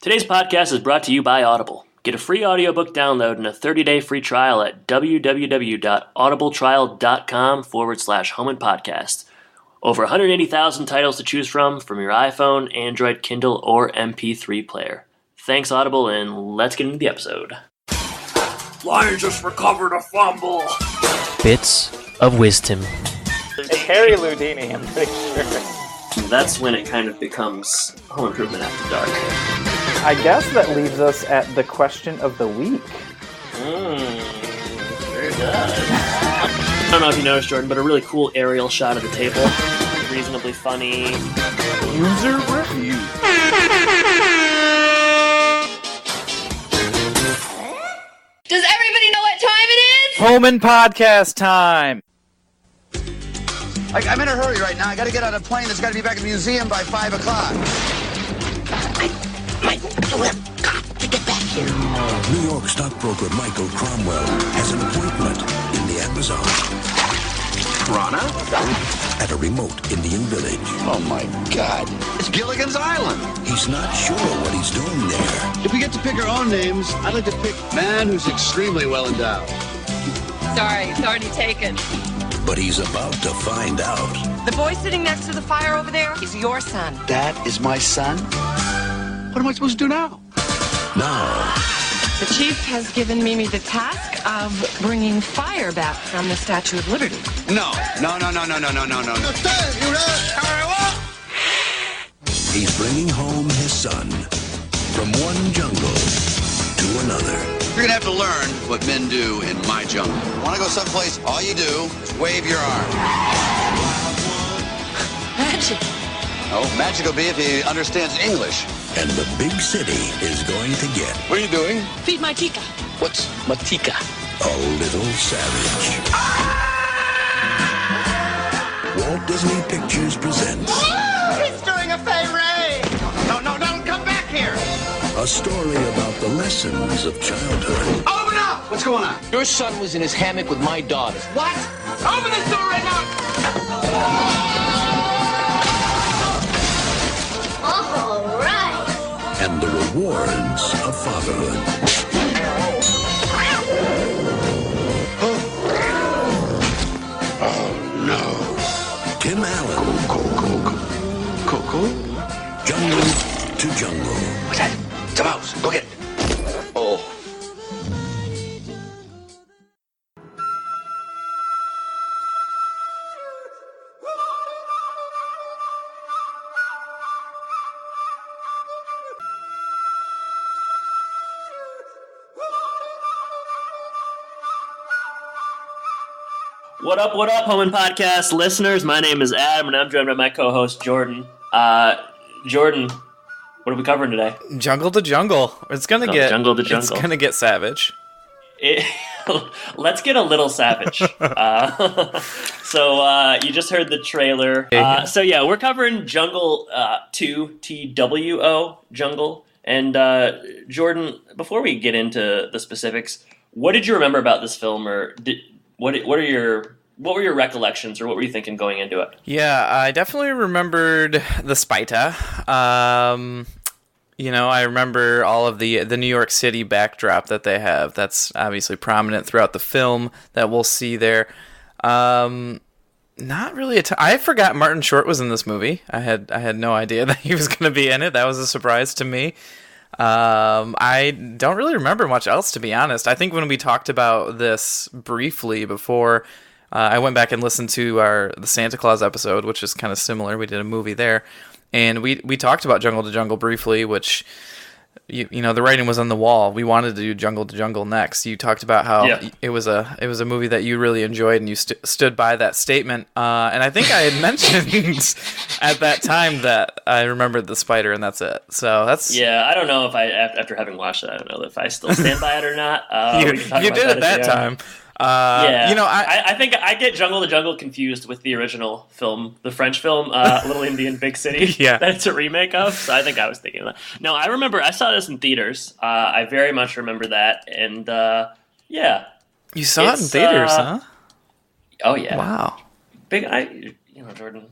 Today's podcast is brought to you by Audible. Get a free audiobook download and a 30-day free trial at www.audibletrial.com/Home Impodcast. Over 180,000 titles to choose from your iPhone, Android, Kindle, or MP3 player. Thanks, Audible, and let's get into the episode. Lions just recovered a fumble. Bits of wisdom. It's Harry Houdini, I'm pretty sure. That's when it kind of becomes Home Improvement After Dark. I guess that leaves us at the question of the week. Very good. I don't know if you noticed, Jordan, but a really cool aerial shot of the table. Reasonably funny. User review. Does everybody know what time it is? Home Impodcast time. I'm in a hurry right now. I got to get on a plane that's got to be back at the museum by 5 o'clock. You have got to get back here. New York stockbroker Michael Cromwell has an appointment in the Amazon. Rana? At a remote Indian village. Oh, my God. It's Gilligan's Island. He's not sure what he's doing there. If we get to pick our own names, I'd like to pick man who's extremely well endowed. Sorry, it's already taken. But he's about to find out. The boy sitting next to the fire over there is your son. That is my son? What am I supposed to do now? Now, The chief has given Mimi the task of bringing fire back from the Statue of Liberty. No. he's bringing home his son from one jungle to another. You're going to have to learn what men do in my jungle. Want to go someplace, all you do is wave your arm. Magic. Oh, magic will be if he understands English. And the big city is going to get... What are you doing? Feed my tika. What's matika? a little savage. Walt Disney Pictures presents... He's doing a fey ray! No, don't come back here! a story about the lessons of childhood. Open up! What's going on? Your son was in his hammock with my daughter. What? Open this door right now! All right! And the rewards of fatherhood. Oh, no. Tim Allen. Coco? Jungle to jungle. What's that? It's a mouse. Go get it. Oh. What up, Home Impodcast listeners? My name is Adam, and I'm joined by my co-host, Jordan. Jordan, what are we covering today? Jungle to jungle. It's gonna get jungle to jungle. It's gonna get savage. Let's get a little savage. So you just heard the trailer. So yeah, we're covering Jungle 2, TWO, Jungle. And Jordan, before we get into the specifics, what did you remember about this film, or what were your recollections, or what were you thinking going into it? Yeah, I definitely remembered the Spita. I remember all of the New York City backdrop that they have. That's obviously prominent throughout the film that we'll see there. Not really I forgot Martin Short was in this movie. I had no idea that he was going to be in it. That was a surprise to me. I don't really remember much else, to be honest. I think when we talked about this briefly before, I went back and listened to the Santa Claus episode, which is kind of similar. We did a movie there, and we talked about Jungle to Jungle briefly, which you know the writing was on the wall. We wanted to do Jungle to Jungle next. You talked about how it was a movie that you really enjoyed, and you stood by that statement. And I think I had mentioned at that time that I remembered the spider, and that's it. So that's I don't know if after having watched it, I don't know if I still stand by it or not. You did at that time. I think I get Jungle to Jungle confused with the original film, the French film, Little Indian Big City, that it's a remake of, so I think I was thinking of that. No, I remember, I saw this in theaters, I very much remember that, and You saw it in theaters, huh? Oh, yeah. Wow. Jordan,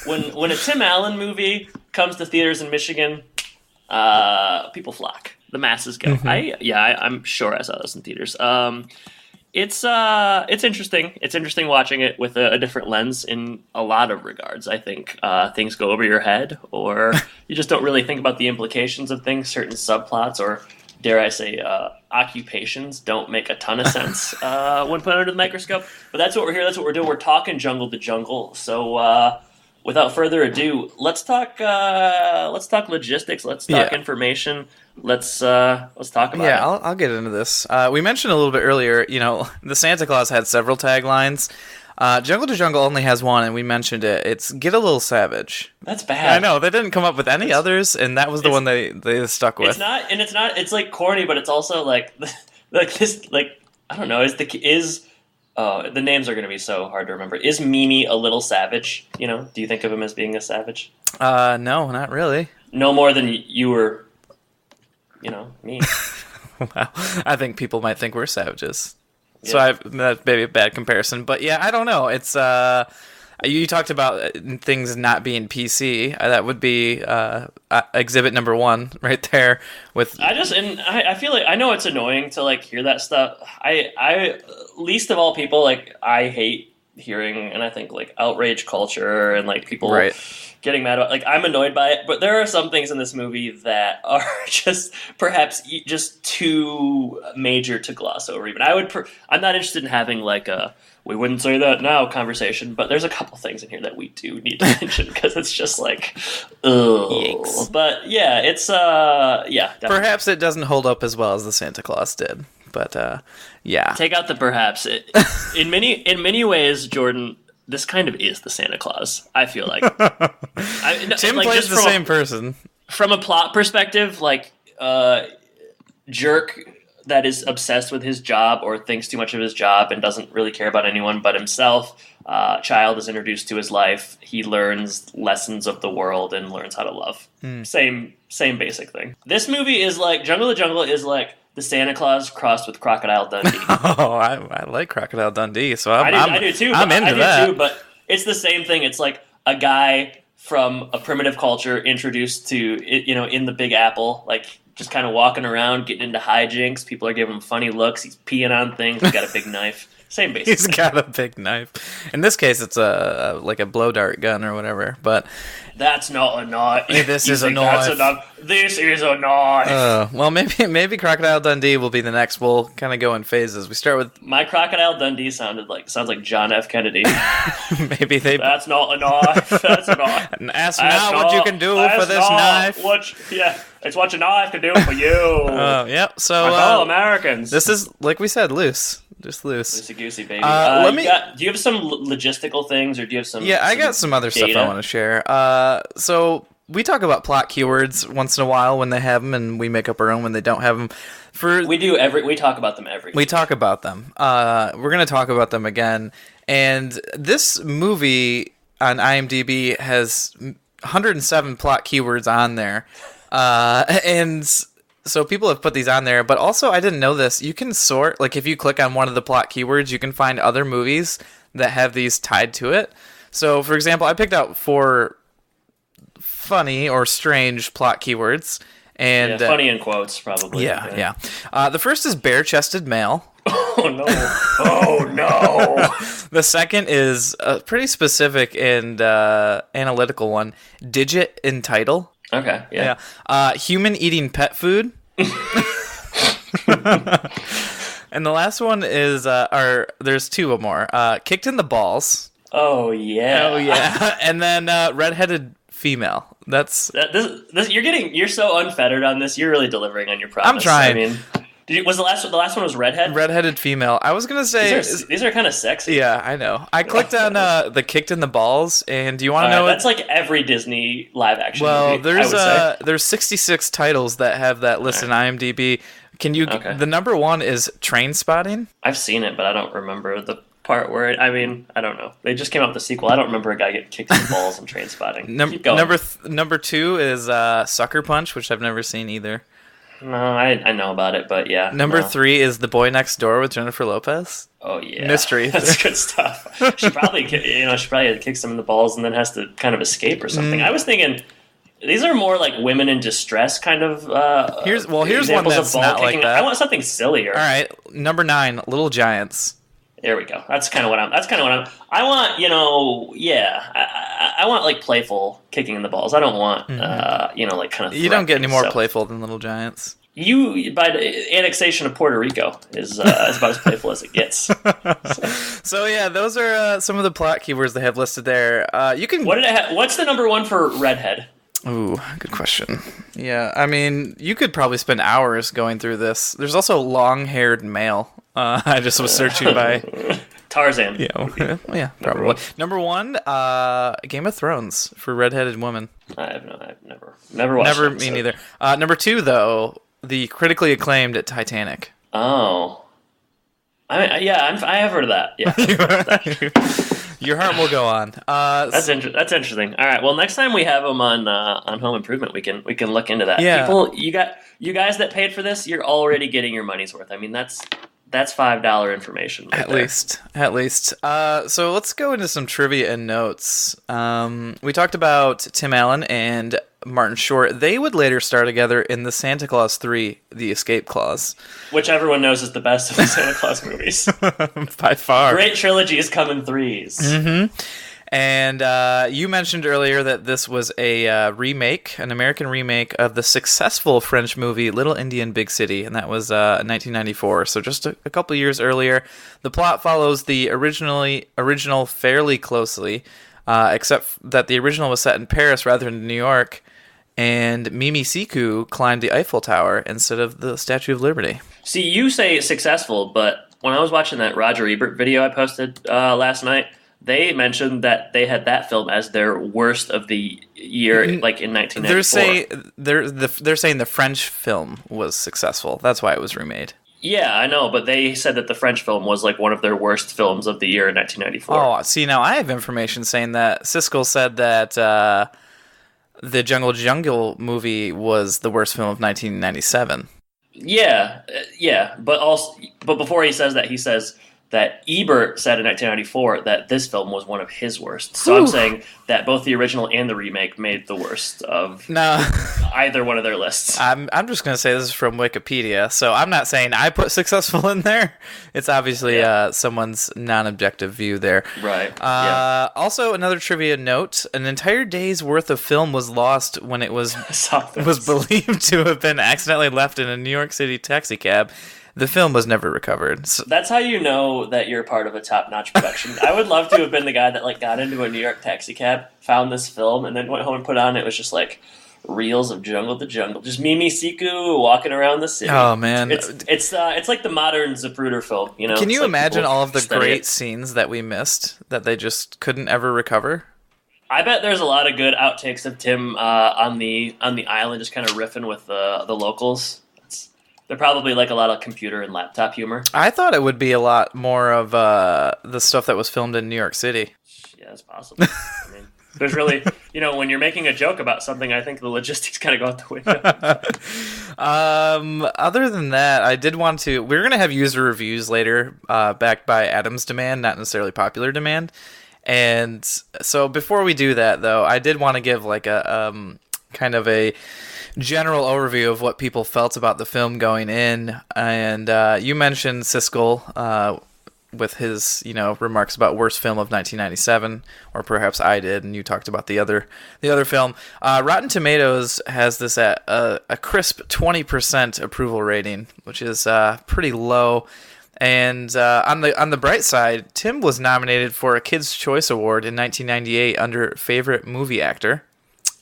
when a Tim Allen movie comes to theaters in Michigan, people flock. The masses go. I'm sure I saw this in theaters. It's interesting. It's interesting watching it with a different lens in a lot of regards. I think things go over your head, or you just don't really think about the implications of things. Certain subplots, or dare I say, occupations, don't make a ton of sense when put under the microscope. But that's what we're here. That's what we're doing. We're talking jungle to jungle. So without further ado, let's talk logistics. Let's talk information. Let's talk about it. Yeah, I'll get into this. We mentioned a little bit earlier, the Santa Claus had several taglines. Jungle to Jungle only has one, and we mentioned it. It's "Get a Little Savage." That's bad. I know, they didn't come up with any others, and that was the one they stuck with. It's like corny, but it's also like this, like, I don't know, the names are going to be so hard to remember. Is Mimi a little savage? Do you think of him as being a savage? No, not really. No more than you were, me. Well, I think people might think we're savages. Yeah. So that's maybe a bad comparison, but yeah, I don't know. It's you talked about things not being PC. That would be exhibit number 1 right there. I feel like I know it's annoying to like hear that stuff. I least of all people, like, I hate hearing, and I think like outrage culture and like people getting mad about, like, I'm annoyed by it, but there are some things in this movie that are just perhaps just too major to gloss over. Even I'm not interested in having like a "we wouldn't say that now" conversation, but there's a couple things in here that we do need to mention because it's just like, ugh. Yikes. But yeah, it's definitely. Perhaps it doesn't hold up as well as the Santa Claus did, but yeah. Take out the perhaps. In many ways, Jordan, this kind of is the Santa Claus, I feel like. Tim plays the same person. From a plot perspective, like, jerk that is obsessed with his job or thinks too much of his job and doesn't really care about anyone but himself. Child is introduced to his life. He learns lessons of the world and learns how to love. Same basic thing. This movie is like, Jungle to Jungle is like the Santa Claus crossed with Crocodile Dundee. Oh, I like Crocodile Dundee, so I do too. I'm into that. Too, but it's the same thing. It's like a guy from a primitive culture introduced to, in the Big Apple, like, just kind of walking around, getting into hijinks. People are giving him funny looks. He's peeing on things. He's got a big knife. Same basic. He's got a big knife. In this case, it's like a blow dart gun or whatever. But that's not a knife. This is a knife. This is a knife. Well, maybe Crocodile Dundee will be the next. We'll kind of go in phases. We start with my Crocodile Dundee sounds like John F. Kennedy. Maybe they. That's not a knife. That's a knife. And ask now what you can do for this knife. It's what your knife can do for you. Oh, yep. So my fellow Americans. This is, like we said, loose. Just loose. Loosey-goosey, baby. Do you have some logistical things, or do you have some... Yeah, I got some other stuff I want to share. So we talk about plot keywords once in a while when they have them, and we make up our own when they don't have them. We talk about them every week. We talk about them. We're going to talk about them again. And this movie on IMDb has 107 plot keywords on there. And so people have put these on there, but also I didn't know this. You can sort, like, if you click on one of the plot keywords, you can find other movies that have these tied to it. So, for example, I picked out 4 funny or strange plot keywords. And funny in quotes, probably. Yeah. The first is bare-chested male. Oh, no. Oh, no. The second is a pretty specific and analytical one. Digit in title. Okay, yeah. Human eating pet food. And the last one is, there's 2 more. Kicked in the balls. Oh, yeah. Oh, yeah. And then redheaded female. That's... You're so unfettered on this. You're really delivering on your promise. I'm trying. I mean... Was the last one was redhead? Redheaded female. I was gonna say these are kind of sexy. Yeah, I know. I clicked on the kicked in the balls, and do you want to know? That's like every Disney live action. Well, movie, there's 66 titles that have that listed on IMDb. Can you? Okay. The number 1 is Train Spotting. I've seen it, but I don't remember the part where I don't know. They just came out with the sequel. I don't remember a guy getting kicked in the balls and Train Spotting. Number 2 is Sucker Punch, which I've never seen either. No, I know about it, but yeah. Number 3 is The Boy Next Door with Jennifer Lopez. Oh yeah, mystery. That's good stuff. She probably had kicked him in the balls and then has to kind of escape or something. I was thinking These are more like women in distress kind of. Here's one examples that's of ball not like kicking. that. I want something sillier. All right, number 9, Little Giants. There we go. That's kind of what I'm. I want, I want like playful kicking in the balls. I don't want, like kind of. You don't get any more playful than Little Giants. You, by the annexation of Puerto Rico, is about as playful as it gets. So yeah, those are some of the plot keywords they have listed there. You can. What did it have? What's the number one for redhead? Ooh, good question. Yeah, I mean, you could probably spend hours going through this. There's also long-haired male. I just was searching by Tarzan. Yeah, probably. Number one, Game of Thrones for redheaded woman. I've never watched it. Me neither. Number 2, though, the critically acclaimed Titanic. Oh. I have heard of that. Yeah. Your heart will go on. That's interesting. All right. Well, next time we have them on Home Improvement, we can look into that. Yeah. People, you guys that paid for this, you're already getting your money's worth. I mean, that's $5 information. Right At least. So let's go into some trivia and notes. We talked about Tim Allen and Martin Short. They would later star together in the Santa Claus 3, The Escape Clause, which everyone knows is the best of the Santa Claus movies. By far. Great trilogies come in threes. Mm-hmm. And you mentioned earlier that this was a remake, an American remake of the successful French movie Little Indian Big City, and that was 1994, so just a couple years earlier. The plot follows the original fairly closely, except that the original was set in Paris rather than New York, and Mimi Siku climbed the Eiffel Tower instead of the Statue of Liberty. See, you say successful, but when I was watching that Roger Ebert video I posted last night, they mentioned that they had that film as their worst of the year, like in 1994. They're saying the French film was successful. That's why it was remade. Yeah, I know, but they said that the French film was like one of their worst films of the year in 1994. Oh, see, now I have information saying that Siskel said that the Jungle movie was the worst film of 1997. Yeah, but before he says that, he says that Ebert said in 1994 that this film was one of his worst. So I'm saying that both the original and the remake made the worst of either one of their lists. I'm just going to say this is from Wikipedia, so I'm not saying I put successful in there. It's obviously someone's non-objective view there. Right. Also, another trivia note, an entire day's worth of film was lost when it was believed to have been accidentally left in a New York City taxi cab. The film was never recovered. So. That's how you know that you're part of a top-notch production. I would love to have been the guy that got into a New York taxi cab, found this film, and then went home and put on. It was just like reels of Jungle to Jungle, just Mimi Siku walking around the city. Oh man, it's like the modern Zapruder film. You know, can you imagine all of the great it. scenes that we missed that they just couldn't ever recover? I bet there's a lot of good outtakes of Tim on the island, just kind of riffing with the locals. They're probably like a lot of computer and laptop humor. I thought it would be a lot more of the stuff that was filmed in New York City. Yeah, it's possible. I mean, there's really, when you're making a joke about something, I think the logistics kind of go out the window. Other than that, I did want to. We're going to have user reviews later, backed by Adam's demand, not necessarily popular demand. And so before we do that, though, I did want to give like a kind of a general overview of what people felt about the film going in, and you mentioned Siskel with his remarks about worst film of 1997, or perhaps I did, and you talked about the other film. Rotten Tomatoes has this at a crisp 20% approval rating, which is pretty low. And on the bright side, Tim was nominated for a Kids' Choice Award in 1998 under Favorite Movie Actor.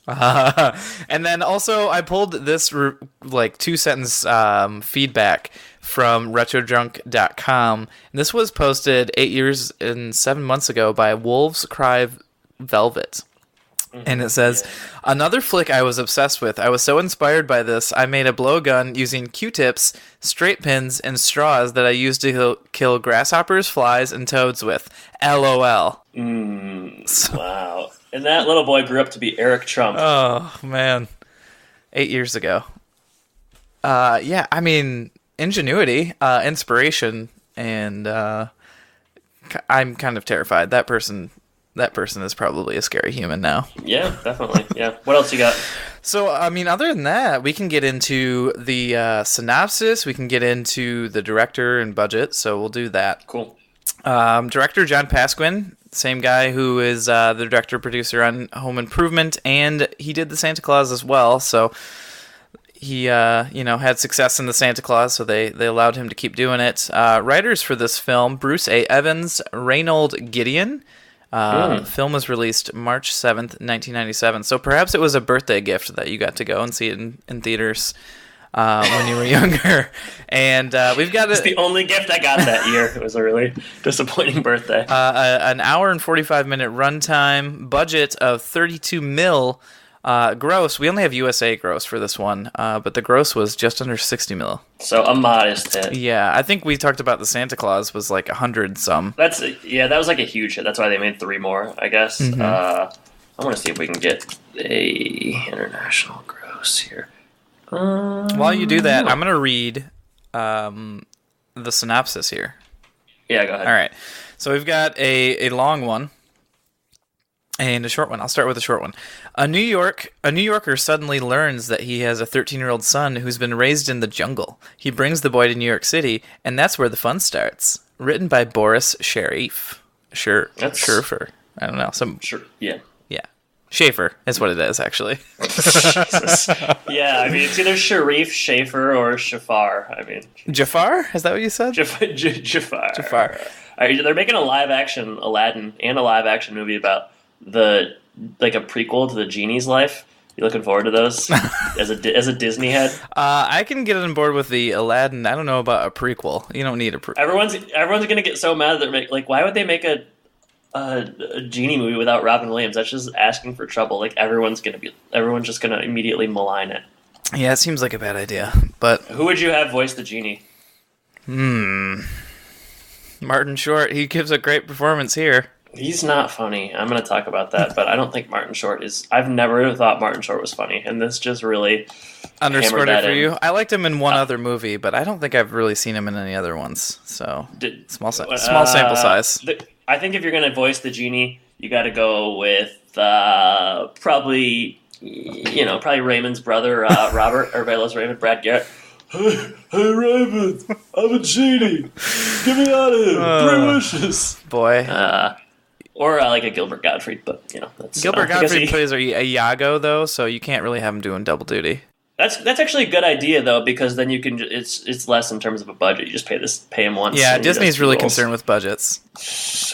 And then also I pulled this 2-sentence feedback from retrodrunk.com. And this was posted 8 years and 7 months ago by Wolves Cry Velvet. And it says, another flick I was obsessed with. I was so inspired by this, I made a blowgun using Q-tips, straight pins, and straws that I used to kill grasshoppers, flies, and toads with. LOL. Wow. And that little boy grew up to be Eric Trump. Oh, man. 8 years ago. Yeah, I mean, ingenuity, inspiration, and I'm kind of terrified. That person that person is probably a scary human now. Yeah, definitely. Yeah. What else you got? So, I mean, other than that, we can get into the synopsis. We can get into the director and budget. So we'll do that. Cool. Director John Pasquin, same guy who is the director-producer on Home Improvement, and he did the Santa Claus as well. So he, had success in the Santa Claus, so they allowed him to keep doing it. Writers for this film: Bruce A. Evans, Reynold Gideon. The film was released March 7th, 1997. So perhaps it was a birthday gift that you got to go and see it in theaters when you were younger. And we've got it's the only gift I got that year. It was a really disappointing birthday. An hour and 45-minute runtime, budget of $32 million. Gross. We only have USA gross for this one, but the gross was just under $60 million. So a modest hit. Yeah, I think we talked about the Santa Claus was like 100 some. That was like a huge hit. That's why they made 3 more, I guess. Mm-hmm. I want to see if we can get a international gross here. While you do that, I'm going to read the synopsis here. Yeah, go ahead. All right. So we've got a long one. And a short one. I'll start with a short one. A New Yorker suddenly learns that he has a 13-year-old son who's been raised in the jungle. He brings the boy to New York City, and that's where the fun starts. Written by Boris Sharif. Schaefer. I don't know. Sure. Yeah. Yeah. Schaefer is what it is, actually. Jesus. Yeah, I mean, it's either Sharif, Schaefer, or Shafar. I mean, Jafar? Is that what you said? Jafar. Jafar. They're making a live-action Aladdin and a live-action movie about a prequel to the genie's life. You looking forward to those as a Disney head? I can get on board with the Aladdin. I don't know about a prequel. You don't need a prequel. Everyone's gonna get so mad that why would they make a genie movie without Robin Williams? That's just asking for trouble. Like everyone's just gonna immediately malign it. Yeah, it seems like a bad idea. But who would you have voice the genie? Martin Short. He gives a great performance here. He's not funny. I'm going to talk about that, but I don't think Martin Short is... I've never thought Martin Short was funny, and this just really underscored it for you. I liked him in one other movie, but I don't think I've really seen him in any other ones. So, small sample size. I think if you're going to voice the genie, you got to go with probably Raymond's brother, Robert. Everybody loves Raymond. Brad Garrett. Hey Raymond, I'm a genie. Get me out of here. 3 wishes. Boy. Or like a Gilbert Gottfried, but that's Gilbert Gottfried plays a Iago though, so you can't really have him doing double duty. That's actually a good idea though, because then you can it's less in terms of a budget. You just pay him once. Yeah, Disney's really concerned with budgets.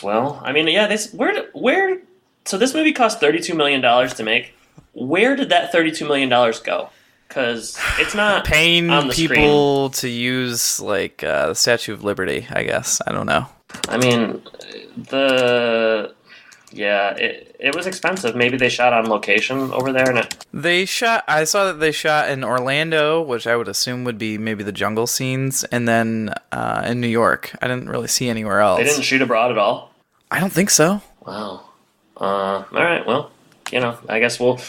Well, I mean, yeah, so this movie cost $32 million to make. Where did that $32 million go? Because it's not paying on the people screen. To use the Statue of Liberty, I guess. I don't know. I mean, it was expensive. Maybe they shot on location over there. I saw that they shot in Orlando, which I would assume would be maybe the jungle scenes, and then in New York. I didn't really see anywhere else. They didn't shoot abroad at all? I don't think so. Wow. All right, well, I guess we'll...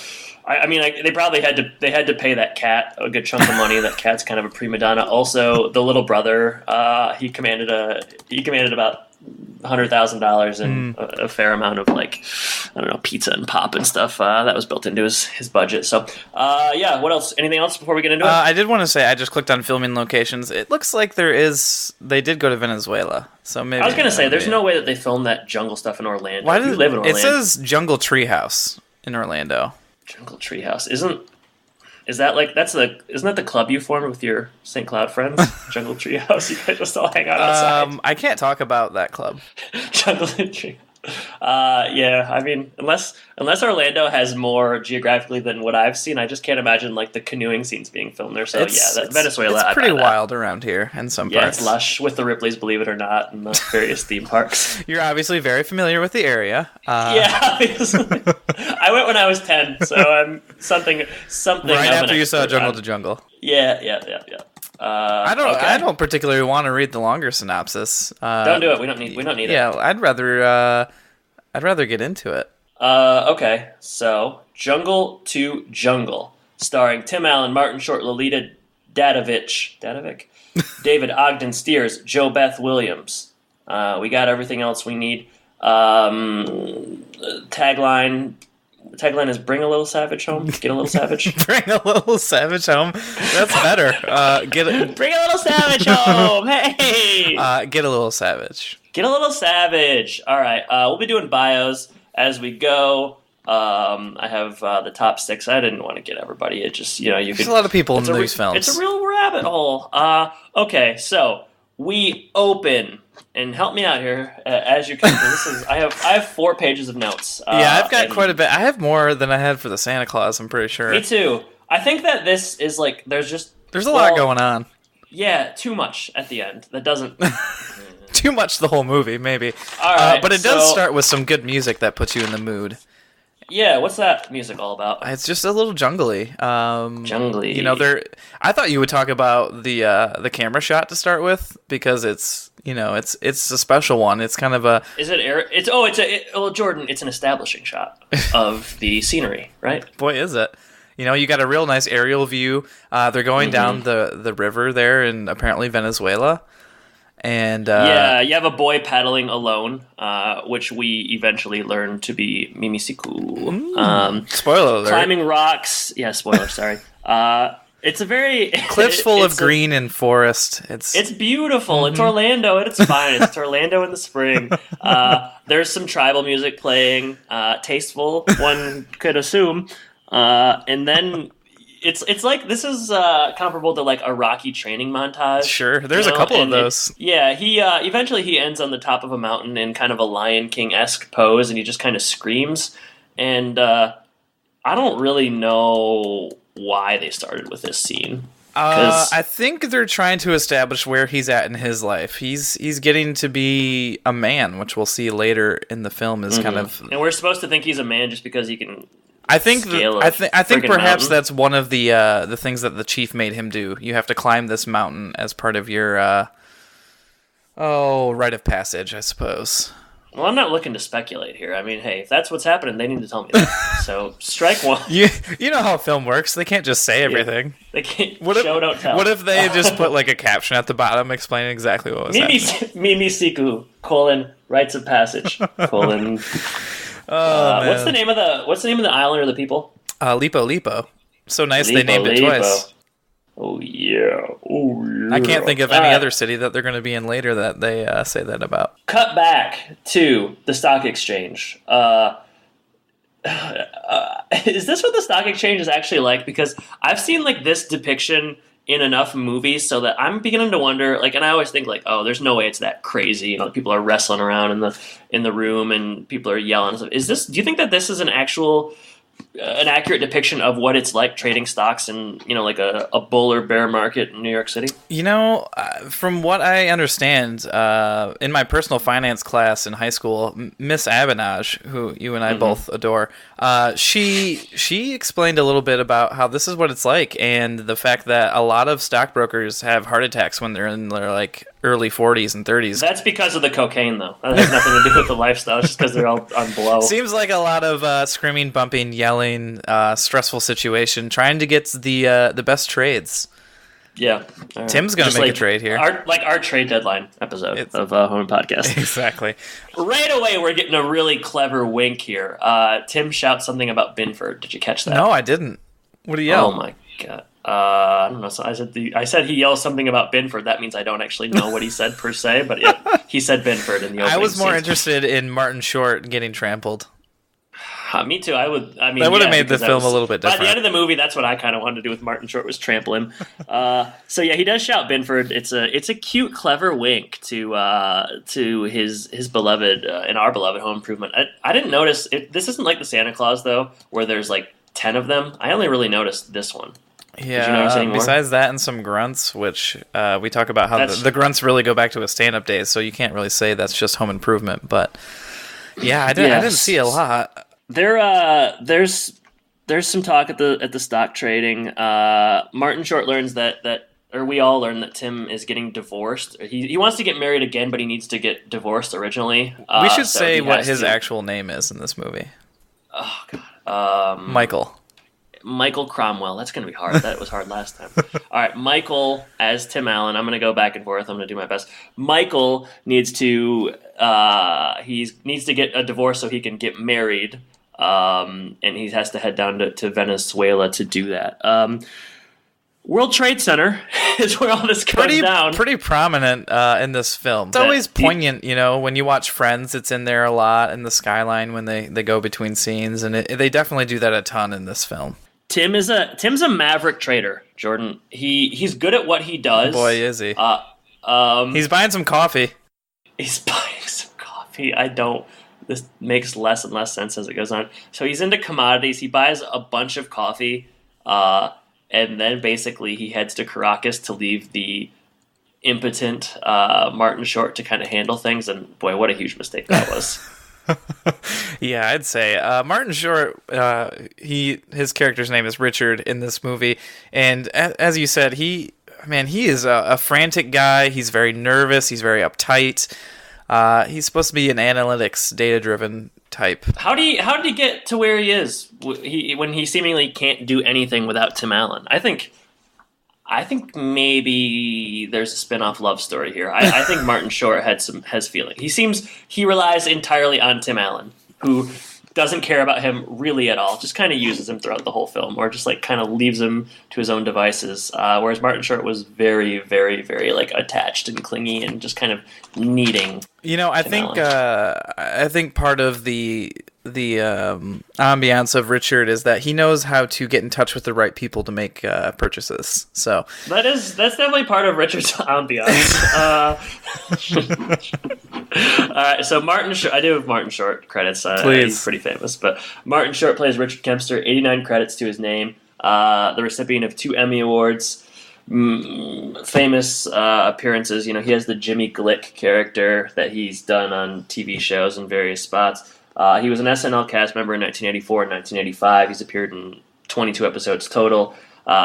they probably had to pay that cat a good chunk of money. That cat's kind of a prima donna. Also, the little brother, he commanded about $100,000 and a fair amount of pizza and pop and stuff. That was built into his budget. So, what else? Anything else before we get into it? I did want to say I just clicked on filming locations. It looks like they did go to Venezuela. So maybe I was gonna say there's no way that they filmed that jungle stuff in Orlando. Why do you live in Orlando? It says Jungle Treehouse in Orlando. Jungle Treehouse isn't that the club you formed with your St. Cloud friends? Jungle Treehouse. You guys just all hang out outside. I can't talk about that club. Jungle Treehouse. Yeah, I mean, unless Orlando has more geographically than what I've seen, I just can't imagine the canoeing scenes being filmed there. So Venezuela. It's pretty wild around here in some parts. Yeah, it's lush with the Ripley's, believe it or not, and the various theme parks. You're obviously very familiar with the area. Yeah, obviously. I went when I was 10, so I'm something. Right after you saw Jungle to Jungle. Yeah. I don't particularly want to read the longer synopsis. Don't do it. We don't need it. Yeah, I'd rather get into it. Okay. So, Jungle to Jungle, starring Tim Allen, Martin Short, Lolita Dadovic, David Ogden Stiers, Joe Beth Williams. We got everything else we need. Tagline is "Bring a little savage home, get a little savage." Bring a little savage home. That's better. Bring a little savage home. Hey. Get a little savage. Get a little savage. All right. We'll be doing bios as we go. I have the top 6. I didn't want to get everybody. It just, There's a lot of people in these films. It's a real rabbit hole. Okay, so we open, and help me out here as you can. I have 4 pages of notes. I've got quite a bit. I have more than I had for the Santa Claus, I'm pretty sure. Me too. I think that this is like, there's a lot going on. Yeah, too much at the end. That doesn't... Too much the whole movie, maybe. All right, but it does start with some good music that puts you in the mood. Yeah, what's that music all about? It's just a little jungly. Jungly. I thought you would talk about the camera shot to start with, because it's a special one. It's kind of a... Is it Jordan, it's an establishing shot of the scenery, right? Boy, is it. You got a real nice aerial view. They're going down the river there in apparently Venezuela. And you have a boy paddling alone, which we eventually learn to be Mimisiku. Spoiler alert. Climbing rocks. Yeah, spoiler, sorry. It's a very... Cliffs full of green and forest. It's beautiful. It's Orlando at its finest. It's Orlando in the spring. There's some tribal music playing. Tasteful, one could assume. And then... It's like, this is comparable to like a Rocky training montage. Sure, there's a couple of those. Yeah, he eventually he ends on the top of a mountain in kind of a Lion King-esque pose, and he just kind of screams. And I don't really know why they started with this scene. I think they're trying to establish where he's at in his life. He's getting to be a man, which we'll see later in the film is kind of... And we're supposed to think he's a man just because he can... I think perhaps mountain. that's one of the things that the chief made him do. You have to climb this mountain as part of your rite of passage, I suppose. Well, I'm not looking to speculate here. I mean, hey, if that's what's happening, they need to tell me that. So, strike one. You know how film works. They can't just say everything. Yeah, they can't don't tell. What if they just put like a caption at the bottom explaining exactly what was happening? Mimi Siku, rites of passage, . What's the name of the island or the people? Lipo. So nice they named it twice. Oh yeah. I can't think of any other city that they're going to be in later that they say that about. Cut back to the stock exchange. Is this what the stock exchange is actually like? Because I've seen like this depiction in enough movies so that I'm beginning to wonder, like, and I always think like, oh, there's no way it's that crazy. People are wrestling around in the room and people are yelling and stuff. Do you think that this is an accurate depiction of what it's like trading stocks in, like a bull or bear market in New York City? From what I understand, in my personal finance class in high school, Miss Abinage, who you and I both adore, she explained a little bit about how this is what it's like, and the fact that a lot of stockbrokers have heart attacks when they're in their like early 40s and 30s. That's because of the cocaine, though. That has nothing to do with the lifestyle. It's just because they're all on blow. Seems like a lot of screaming, bumping, yelling, stressful situation, trying to get the best trades. Yeah. Tim's going to make a trade here. Our trade deadline episode of Home Impodcast. Exactly. Right away, we're getting a really clever wink here. Tim shouts something about Binford. Did you catch that? No, I didn't. What do you yell? Oh, my God. I don't know. So I said he yells something about Binford. That means I don't actually know what he said per se, but he said Binford in the opening. I was more interested in Martin Short getting trampled. Me too. That would have made the film a little bit different. By the end of the movie, that's what I kind of wanted to do with Martin Short, was trample him. So yeah, he does shout Binford. It's a cute, clever wink to his beloved and our beloved Home Improvement. I didn't notice it. This isn't like the Santa Claus though, where there's like 10 of them. I only really noticed this one. Yeah, besides that and some grunts, which we talk about how the grunts really go back to his stand-up days, so you can't really say that's just Home Improvement. But yeah, I didn't see a lot. There's some talk at the stock trading. Martin Short learns or we all learn that Tim is getting divorced. He wants to get married again, but he needs to get divorced originally. We should say what his actual name is in this movie. Oh God, Michael. Michael Cromwell. That's going to be hard. That was hard last time. All right, Michael as Tim Allen. I'm going to go back and forth. I'm going to do my best. Michael needs to needs to get a divorce so he can get married, and he has to head down to Venezuela to do that. World Trade Center is where all this goes down. Pretty prominent in this film. It's always poignant, when you watch Friends, it's in there a lot in the skyline when they go between scenes, and they definitely do that a ton in this film. Tim's a maverick trader, Jordan. He's good at what he does. Boy, is he. He's buying some coffee. He's buying some coffee. This makes less and less sense as it goes on. So he's into commodities. He buys a bunch of coffee, and then basically he heads to Caracas to leave the impotent Martin Short to kind of handle things. And boy, what a huge mistake that was. Yeah, I'd say Martin Short. His character's name is Richard in this movie, and as you said, he is a frantic guy. He's very nervous. He's very uptight. He's supposed to be an analytics, data-driven type. How did he get to where he is? When he seemingly can't do anything without Tim Allen. I think maybe there's a spin-off love story here. I think Martin Short has feeling. He relies entirely on Tim Allen, who doesn't care about him really at all. Just kind of uses him throughout the whole film, or just like kind of leaves him to his own devices. Whereas Martin Short was very, very, very like attached and clingy and just kind of needing. I think part of the ambiance of Richard is that he knows how to get in touch with the right people to make purchases. So that's definitely part of Richard's ambiance. All right, so Martin Short. I do have Martin Short credits. Please. He's pretty famous, but Martin Short plays Richard Kempster. 89 credits to his name. The recipient of 2 Emmy Awards. Famous appearances. He has the Jimmy Glick character that he's done on TV shows and various spots. He was an SNL cast member in 1984 and 1985. He's appeared in 22 episodes total.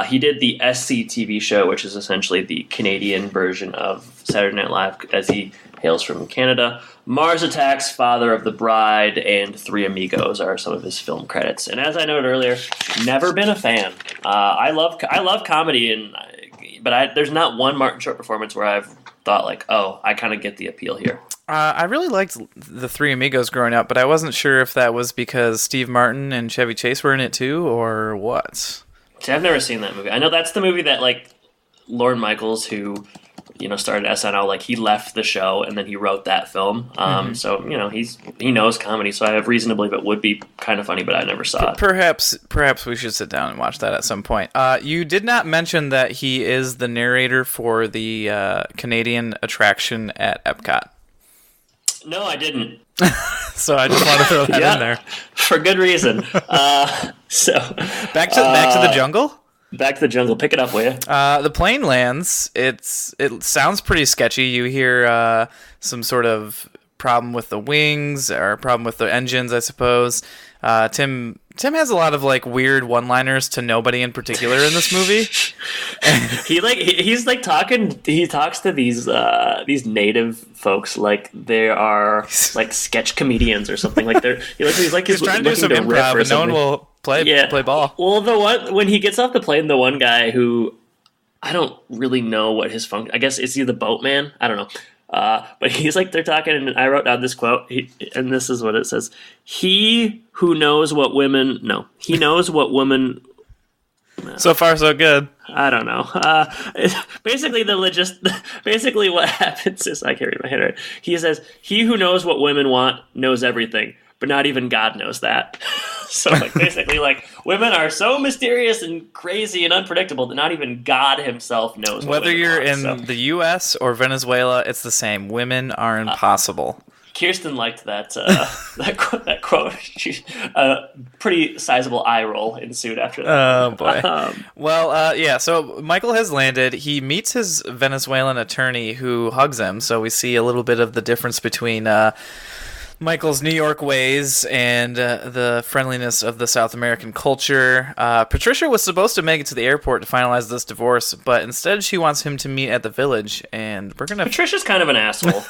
He did the SC TV show, which is essentially the Canadian version of Saturday Night Live, as he hails from Canada. Mars Attacks, Father of the Bride, and Three Amigos are some of his film credits. And as I noted earlier, never been a fan. I love comedy, but there's not one Martin Short performance where I've thought like, oh, I kind of get the appeal here. I really liked the Three Amigos growing up, but I wasn't sure if that was because Steve Martin and Chevy Chase were in it too, or what. See, I've never seen that movie. I know that's the movie that like Lorne Michaels, who started SNL, like he left the show and then he wrote that film. So he knows comedy, so I have reason to believe it would be kind of funny, but I never saw it. Perhaps we should sit down and watch that at some point. You did not mention that he is the narrator for the Canadian attraction at Epcot. No, I didn't. So I just want to throw that in there for good reason. So back to the jungle. Back to the jungle. Pick it up, will you? The plane lands. It sounds pretty sketchy. You hear some sort of problem with the wings or problem with the engines, I suppose. Tim has a lot of like weird one-liners to nobody in particular in this movie. He talks to these native folks like they are like sketch comedians or something. Like he's trying to do some improv, and no one will play ball. Well, when he gets off the plane, the one guy who I don't really know what his function. I guess is he the boatman? I don't know. But he's like, they're talking, and I wrote down this quote, and this is what it says: "He who knows what women, he knows what women." So far, so good. I don't know. Basically, basically what happens is I can't read my hand right. He says, "He who knows what women want knows everything, but not even God knows that." So basically, women are so mysterious and crazy and unpredictable that not even God himself knows. Whether you're in the U.S. or Venezuela, it's the same. Women are impossible. Kirsten liked that that quote. A pretty sizable eye roll ensued after that. Oh boy. So Michael has landed. He meets his Venezuelan attorney, who hugs him. So we see a little bit of the difference between Michael's New York ways and the friendliness of the South American culture. Patricia was supposed to make it to the airport to finalize this divorce, but instead she wants him to meet at the village, and we're gonna. Patricia's kind of an asshole.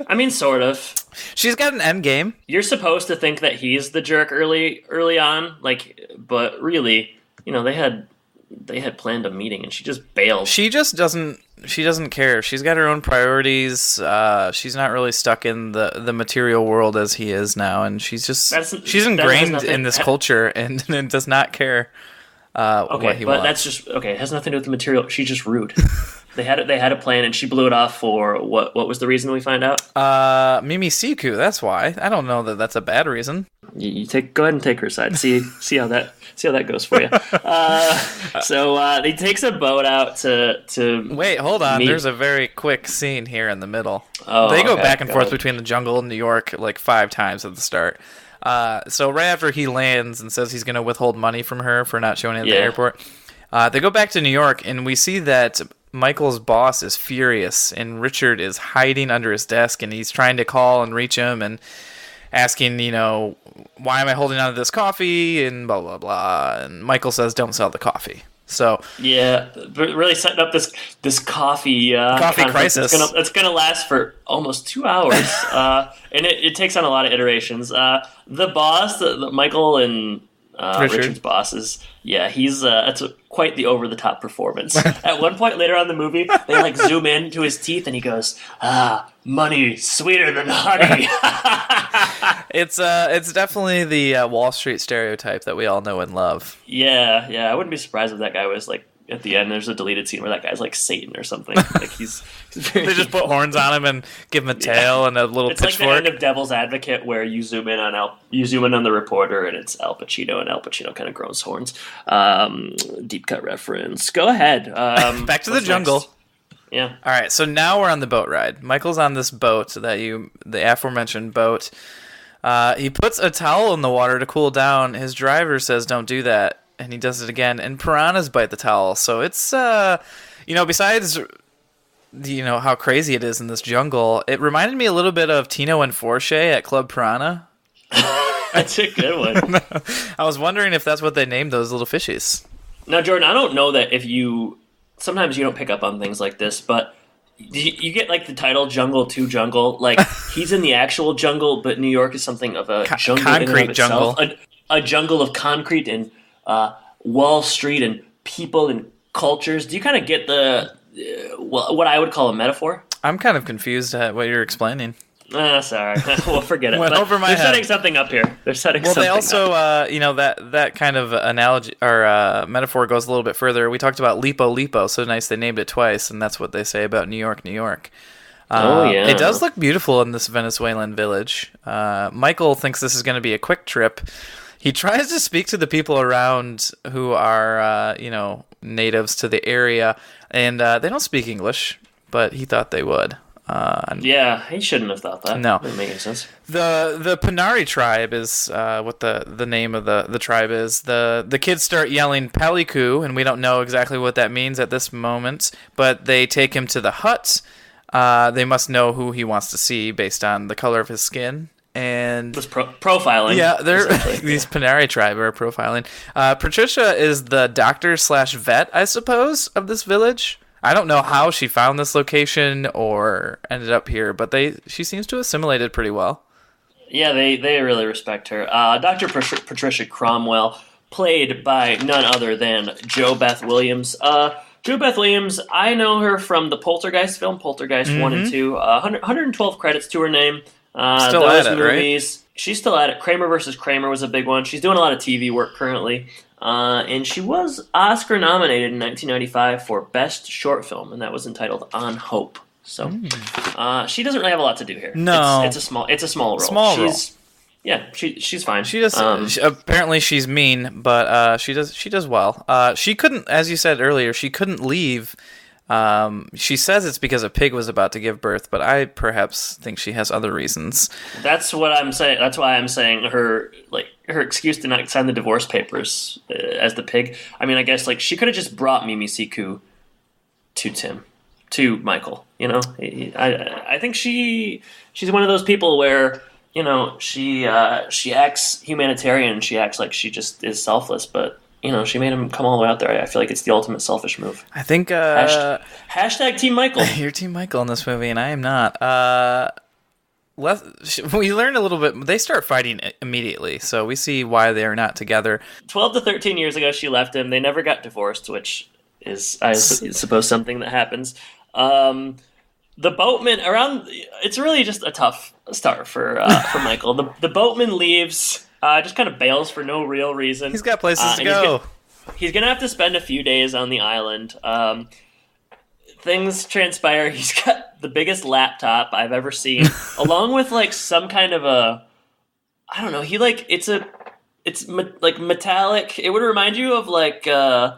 I mean, sort of. She's got an end game. You're supposed to think that he's the jerk early on, but really, they had planned a meeting and she just bailed. She just doesn't care. She's got her own priorities. She's not really stuck in the material world as he is now, and she's ingrained in this culture and does not care what he wants. That's just okay. It has nothing to do with the material. She's just rude. They had a plan and she blew it off for what was the reason we find out? Mimi Siku, that's why. I don't know that that's a bad reason. Go ahead and take her side. See how that goes for you. So he takes a boat out to wait. Hold on. meet. There's a very quick scene here in the middle. Oh, they go okay, back and go forth ahead. between the jungle and New York like 5 times at the start. So right after he lands and says he's going to withhold money from her for not showing it at the airport, they go back to New York and we see that Michael's boss is furious and Richard is hiding under his desk and he's trying to call and reach him and asking, why am I holding on to this coffee and blah, blah, blah. And Michael says, don't sell the coffee. So yeah, really setting up this coffee crisis. It's gonna last for almost 2 hours, and it takes on a lot of iterations. The boss, the Michael and Richard's boss is it's quite the over the top performance. At one point later on in the movie, they zoom in to his teeth, and he goes, "Money sweeter than honey." It's definitely the Wall Street stereotype that we all know and love. Yeah, I wouldn't be surprised if that guy was at the end. There's a deleted scene where that guy's like Satan or something. He's very... They just put horns on him and give him a tail and a little pitchfork. It's like the end of Devil's Advocate where you zoom in on the reporter and it's Al Pacino, and Al Pacino kind of grows horns. Deep cut reference. Go ahead. Back to the jungle. Next? Yeah. All right, so now we're on the boat ride. Michael's on this boat the aforementioned boat. He puts a towel in the water to cool down. His driver says, "Don't do that," and he does it again. And piranhas bite the towel. So it's besides how crazy it is in this jungle, it reminded me a little bit of Tino and Forche at Club Piranha. That's a good one. I was wondering if that's what they named those little fishies. Now, Jordan, I don't know that sometimes you don't pick up on things like this, but you get the title "Jungle to Jungle." He's in the actual jungle, but New York is something of a jungle, concrete in and of itself. jungle, a jungle of concrete and Wall Street and people and cultures. Do you kind of get what I would call a metaphor? I'm kind of confused at what you're explaining. Sorry. Well, forget it. Went over my head. They're setting something up here. Well, they also, that kind of analogy or metaphor goes a little bit further. We talked about Lipo. So nice they named it twice, and that's what they say about New York. It does look beautiful in this Venezuelan village. Michael thinks this is going to be a quick trip. He tries to speak to the people around who are, natives to the area, and they don't speak English, but he thought they would. He shouldn't have thought that. No. Doesn't make any sense. The Panari tribe is what the name of the tribe is. The kids start yelling Paliku, and we don't know exactly what that means at this moment, but they take him to the hut. They must know who he wants to see based on the color of his skin. And this profiling. Yeah, these Panari tribe are profiling. Patricia is the doctor/vet, I suppose, of this village. I don't know how she found this location or ended up here, but she seems to have assimilated pretty well. Yeah, they really respect her. Dr. Patricia Cromwell, played by none other than Jo Beth Williams. Jo Beth Williams, I know her from the Poltergeist film, Poltergeist 1 and 2. 112 credits to her name. Still at it, movies, right? She's still at it. Kramer versus Kramer was a big one. She's doing a lot of TV work currently. And she was Oscar nominated in 1995 for Best Short Film, and that was entitled On Hope. So she doesn't really have a lot to do here. No, it's a small role. Role. Yeah, she's fine. She does. Apparently, she's mean, but she does well. She couldn't, as you said earlier, she couldn't leave. She says it's because a pig was about to give birth, but I perhaps think she has other reasons. That's what I'm saying. That's why I'm saying her excuse to not sign the divorce papers as the pig. I mean, I guess she could have just brought Mimi Siku to Michael. I think she's one of those people where she acts humanitarian. She acts like she just is selfless, but. She made him come all the way out there. I feel like it's the ultimate selfish move. I think... Hashtag Team Michael. You're Team Michael in this movie, and I am not. we learn a little bit. They start fighting immediately, so we see why they are not together. 12 to 13 years ago, she left him. They never got divorced, which is, I suppose, something that happens. The boatman it's really just a tough start for Michael. The boatman leaves, just kind of bails for no real reason. He's got places to go. He's gonna have to spend a few days on the island. Things transpire. He's got the biggest laptop I've ever seen, along with like some kind of I don't know. It's metallic. It would remind you of like the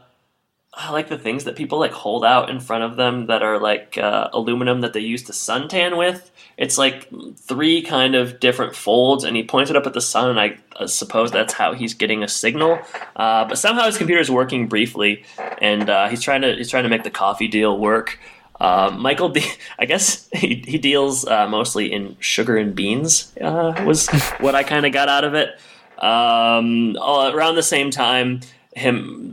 things that people like hold out in front of them that are like aluminum that they use to suntan with. It's like 3 kind of different folds, and he points it up at the sun, and I suppose that's how he's getting a signal. But somehow his computer is working briefly, and he's trying to make the coffee deal work. Michael, I guess he deals mostly in sugar and beans. Was what I kind of got out of it. Around the same time,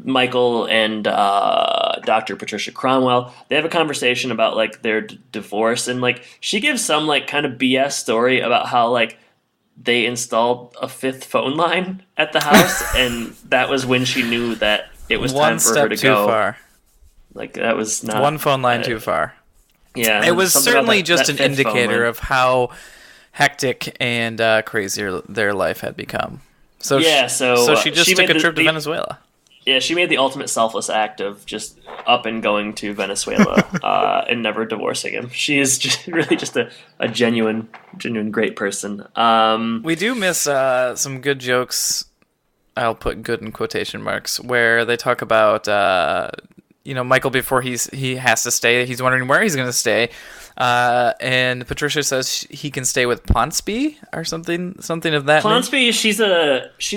Michael and Dr. Patricia Cromwell, they have a conversation about like their divorce, and like she gives some like kind of BS story about how like they installed a 5th phone line at the house, and that was when she knew that it was time for her to go. Far. Like that was not one phone line too far. Yeah, it was certainly just an indicator of how hectic and crazy their life had become. So yeah, so she just took a trip to Venezuela. Yeah, she made the ultimate selfless act of just up and going to Venezuela and never divorcing him. She is really just a genuine great person. We do miss some good jokes. I'll put good in quotation marks, where they talk about Michael before he has to stay. He's wondering where he's going to stay. And Patricia says he can stay with Ponsby or something of that. Ponsby, she's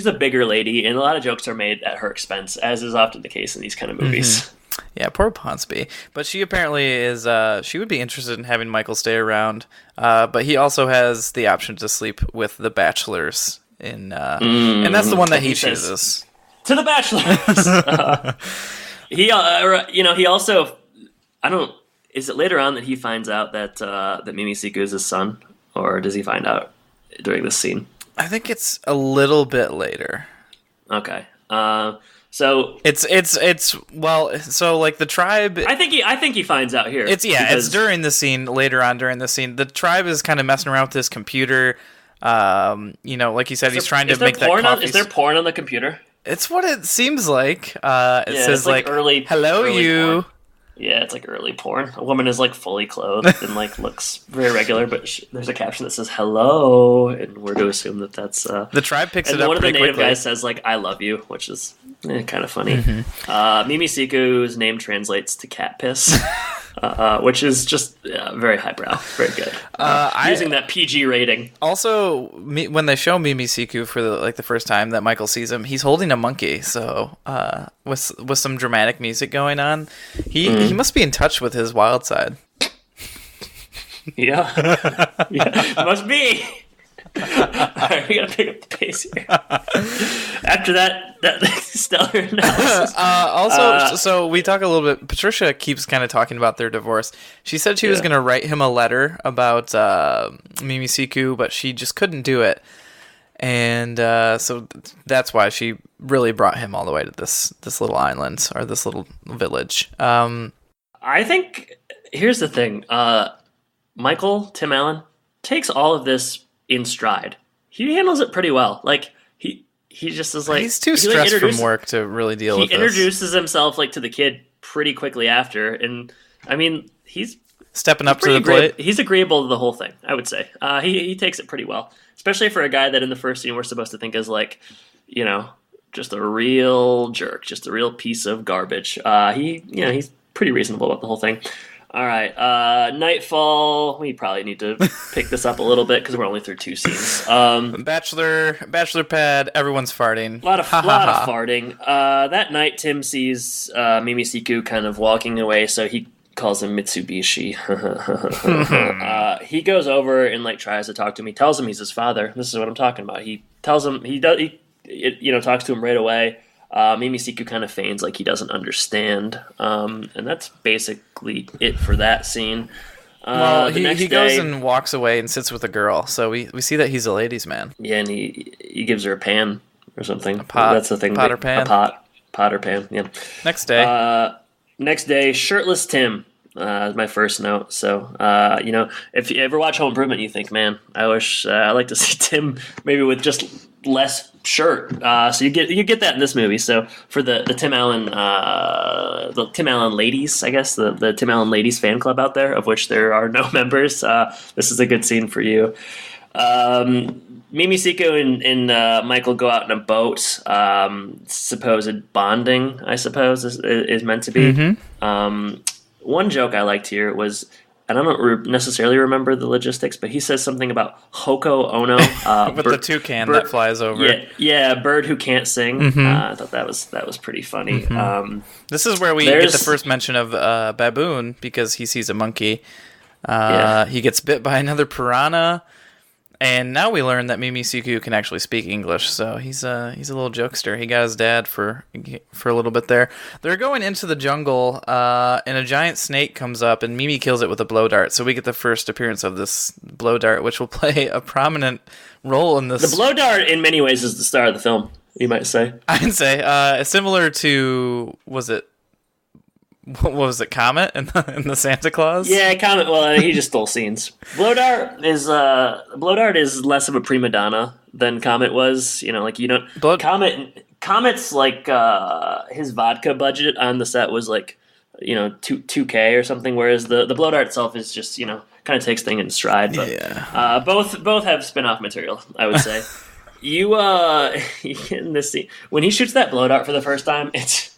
a bigger lady, and a lot of jokes are made at her expense, as is often the case in these kind of movies. Mm-hmm. Yeah, poor Ponsby. But she apparently is. She would be interested in having Michael stay around. But he also has the option to sleep with the bachelors and that's the one that he chooses. To the bachelors. He also, I don't. Is it later on that he finds out that Mimi Siku is his son, or does he find out during this scene? I think it's a little bit later. Okay, so so like the tribe. I think he finds out here. It's during the scene. Later on during the scene, the tribe is kind of messing around with his computer. Like you said, he's trying to make that coffee. Is there porn on the computer? It's what it seems like. It says like early, "Hello, early you." Porn. Yeah, it's like early porn. A woman is like fully clothed and like looks very regular, but there's a caption that says "hello," and we're to assume that that's the tribe picks it up. One of the native quickly. guys says like "I love you," which is kind of funny. Mm-hmm. Mimi Siku's name translates to cat piss, which is just very highbrow, very good. Using that PG rating. Also, when they show Mimi Siku for the first time that Michael sees him, he's holding a monkey. So with some dramatic music going on, he must be in touch with his wild side. Yeah, must be. All right, we gotta pick up the pace here. After that stellar analysis. So we talk a little bit. Patricia keeps kind of talking about their divorce. She said she was going to write him a letter about Mimi Siku, but she just couldn't do it. And so that's why she really brought him all the way to this little island or this little village. I think here's the thing. Michael, Tim Allen, takes all of this in stride. He handles it pretty well. Like he just is like he's too stressed from work to really deal with this. He introduces himself like to the kid pretty quickly after, and I mean he's stepping up to the plate. He's agreeable to the whole thing, I would say. He takes it pretty well, especially for a guy that in the first scene we're supposed to think is like, just a real jerk, just a real piece of garbage. He's pretty reasonable about the whole thing. All right, Nightfall. We probably need to pick this up a little bit because we're only through 2 scenes. Bachelor pad. Everyone's farting. A lot of farting. That night, Tim sees Mimi Siku kind of walking away, so he calls him Mitsubishi. He goes over and like tries to talk to him. He tells him he's his father. This is what I'm talking about. He tells him he talks to him right away. Mimi Siku kind of feigns like he doesn't understand, and that's basically it for that scene. Well, he goes and walks away and sits with a girl, so we see that he's a ladies' man. Yeah, and he gives her a pan or something. A pot. That's the thing. Pot or pan. A pot or pan. Yeah. Next day, shirtless Tim. Is my first note. So, if you ever watch Home Improvement, you think, man, I wish I'd like to see Tim maybe with just less shirt. So you get that in this movie. So for the Tim Allen ladies, I guess the Tim Allen ladies fan club out there, of which there are no members, this is a good scene for you. Mimi Siko and Michael go out in a boat. Supposed bonding, I suppose, is meant to be. Mm-hmm. One joke I liked here was, and I don't necessarily remember the logistics, but he says something about Hoko Ono. With the toucan that flies over. Yeah, bird who can't sing. Mm-hmm. I thought that was pretty funny. Mm-hmm. This is where we get the first mention of baboon, because he sees a monkey. He gets bit by another piranha. And now we learn that Mimi Siku can actually speak English, so he's a little jokester. He got his dad for a little bit there. They're going into the jungle, and a giant snake comes up, and Mimi kills it with a blow dart. So we get the first appearance of this blow dart, which will play a prominent role in this. The blow dart, in many ways, is the star of the film, you might say. I'd say similar to, what was it, Comet in the Santa Claus? Yeah, Comet. Well, he just stole scenes. Blow dart is less of a prima donna than Comet was. Comet's like his vodka budget on the set was like $2K or something, whereas the blow dart itself is just kind of takes things in stride. But both have spin-off material, I would say. In this scene when he shoots that blow dart for the first time, it's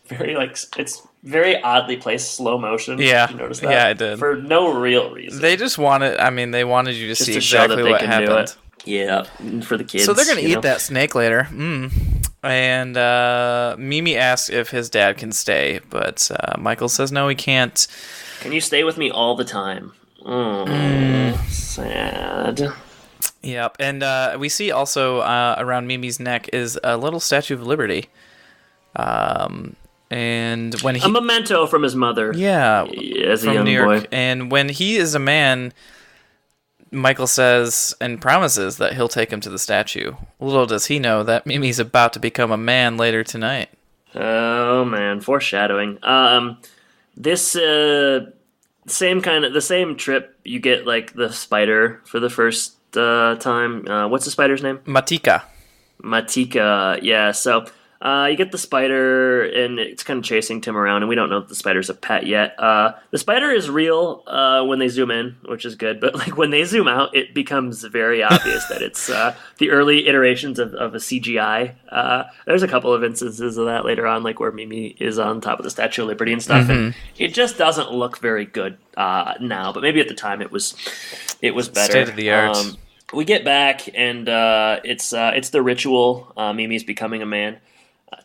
very oddly placed slow motion. Yeah. Did you notice that? Yeah, I did. For no real reason. They just wanted you to just see to show exactly that they what can happened. do it. Yeah, for the kids. So they're going to eat that snake later. And Mimi asks if his dad can stay, but Michael says no, he can't. Can you stay with me all the time? Sad. Yep, and we see also around Mimi's neck is a little Statue of Liberty. And when a memento from his mother. Yeah, as a young New York. boy. And when he is a man, Michael says and promises that he'll take him to the statue. Little does he know that Mimi's about to become a man later tonight. Oh man, foreshadowing. This the same trip you get like the spider for the first time. What's the spider's name? Matika, yeah. So you get the spider, and it's kind of chasing Tim around, and we don't know if the spider's a pet yet. The spider is real when they zoom in, which is good, but like when they zoom out, it becomes very obvious that it's the early iterations of a CGI. There's a couple of instances of that later on, like where Mimi is on top of the Statue of Liberty and stuff, and it just doesn't look very good now. But maybe at the time it was better. State of the art. We get back, and it's the ritual. Mimi's becoming a man.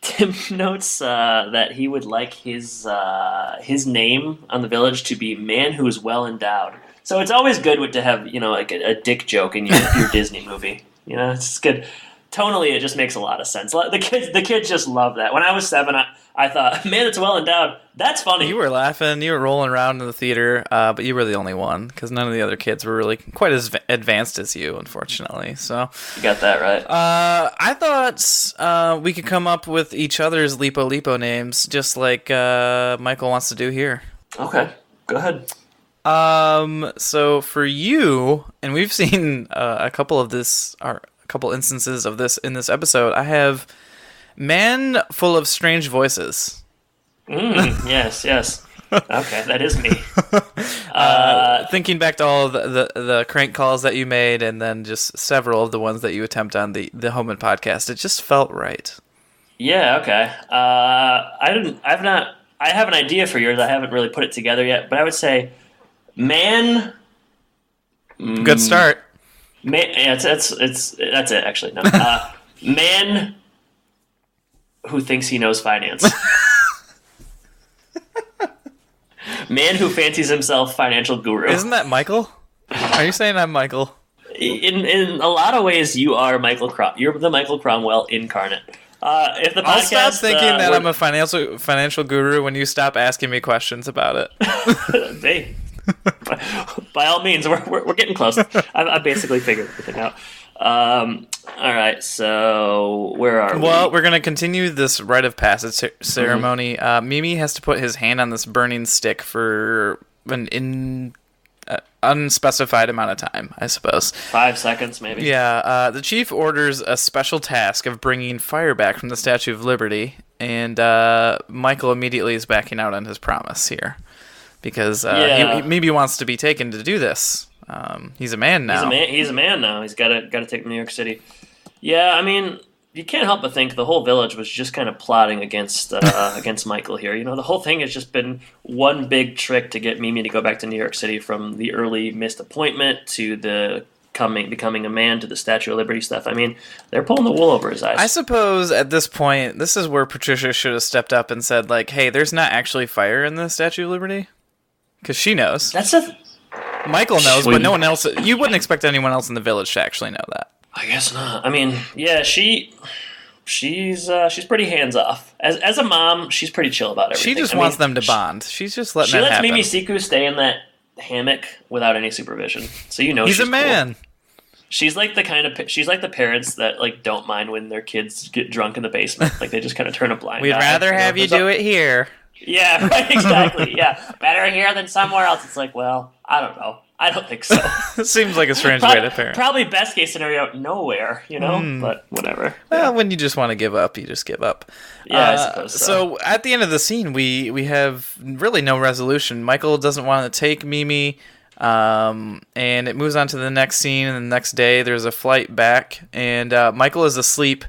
Tim notes that he would like his name on the village to be "Man Who Is Well Endowed." So it's always good to have like a dick joke in your Disney movie. It's good. Tonally, it just makes a lot of sense. The kids just love that. When I was 7, I thought, man, it's well endowed. That's funny. You were laughing. You were rolling around in the theater, but you were the only one because none of the other kids were really quite as advanced as you, unfortunately. So you got that right. I thought we could come up with each other's Lipo names, just like Michael wants to do here. Okay, go ahead. So for you, and we've seen a couple instances of this in this episode, I have Man Full of Strange Voices. Yes. Okay, that is me. Thinking back to all of the crank calls that you made, and then just several of the ones that you attempt on the Home Impodcast, it just felt right. Yeah. Okay. I have an idea for yours. I haven't really put it together yet, but I would say, man. Good start. Man, yeah, that's it. Actually, no. Man who thinks he knows finance. Man who fancies himself financial guru. Isn't that Michael? Are you saying I'm Michael? In a lot of ways, you are Michael You're the Michael Cromwell incarnate. If the podcast, I'll stop thinking that I'm a financial guru when you stop asking me questions about it. Hey. By all means, we're getting close. I basically figured everything out. All right, so where are we? Well, we're going to continue this rite of passage ceremony. Mimi has to put his hand on this burning stick for an unspecified amount of time, I suppose. 5 seconds, maybe. Yeah, the chief orders a special task of bringing fire back from the Statue of Liberty, and Michael immediately is backing out on his promise here. Because he maybe wants to be taken to do this. He's a man now. He's a man now. He's got to take New York City. Yeah, I mean, you can't help but think the whole village was just kind of plotting against Michael here. You know, the whole thing has just been one big trick to get Mimi to go back to New York City, from the early missed appointment to the becoming a man to the Statue of Liberty stuff. I mean, they're pulling the wool over his eyes. I suppose at this point, this is where Patricia should have stepped up and said, like, hey, there's not actually fire in the Statue of Liberty. Because she knows. Michael knows, but no one else. You wouldn't expect anyone else in the village to actually know that. I guess not. I mean, yeah, she's pretty hands off. As a mom, she's pretty chill about everything. She just wants them to bond. She's just letting that happen. She lets Mimi Siku stay in that hammock without any supervision. So he's a man. Cool. She's like the parents that like don't mind when their kids get drunk in the basement. Like they just kind of turn a blind eye. We'd rather have you do it here. Yeah, right, exactly. Yeah, better here than somewhere else. It's like, well, I don't know. I don't think so. Seems like a strange way to parent. Probably best case scenario, nowhere, but whatever. Well, when you just want to give up, you just give up. Yeah, I suppose so. So at the end of the scene, we have really no resolution. Michael doesn't want to take Mimi, and it moves on to the next scene, and the next day there's a flight back, and Michael is asleep.